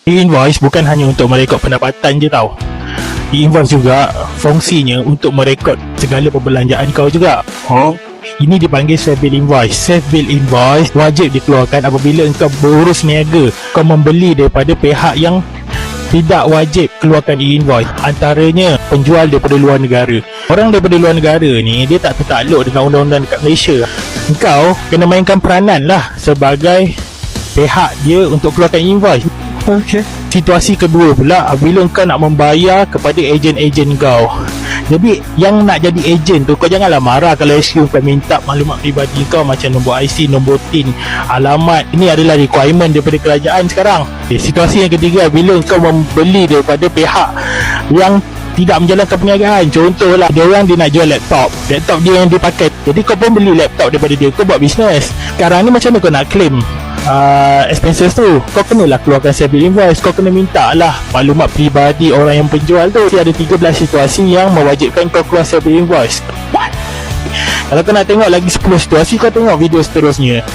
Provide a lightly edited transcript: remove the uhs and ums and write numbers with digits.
E-invoice bukan hanya untuk merekod pendapatan je tau. E-invoice juga fungsinya untuk merekod segala perbelanjaan kau juga. Ini dipanggil self bill invoice. Self bill invoice wajib dikeluarkan apabila engkau berurus niaga, kau membeli daripada pihak yang tidak wajib keluarkan e-invoice. Antaranya penjual daripada luar negara. Orang daripada luar negara ni dia tak tertakluk dengan undang-undang dekat Malaysia. Engkau kena mainkan peranan lah sebagai pihak dia untuk keluarkan e-invoice. Situasi kedua pula, bila engkau nak membayar kepada ejen-ejen kau. Jadi yang nak jadi ejen tu, kau janganlah marah kalau SQ kau minta maklumat peribadi kau macam nombor IC, nombor TIN, alamat. Ini adalah requirement daripada kerajaan sekarang. Situasi yang ketiga, bila engkau membeli daripada pihak yang tidak menjalankan perniagaan. Contohlah, dia orang dia nak jual laptop dia yang dia pakai, jadi kau pun beli laptop daripada dia, kau buat bisnes. Sekarang ni macam mana kau nak claim expenses tu? Kau kenalah keluarkan self bill invoice. Kau kena minta lah maklumat peribadi orang yang penjual tu. Ada 13 situasi yang mewajibkan kau keluar self bill invoice. Kalau kau nak tengok lagi 10 situasi, kau tengok video seterusnya.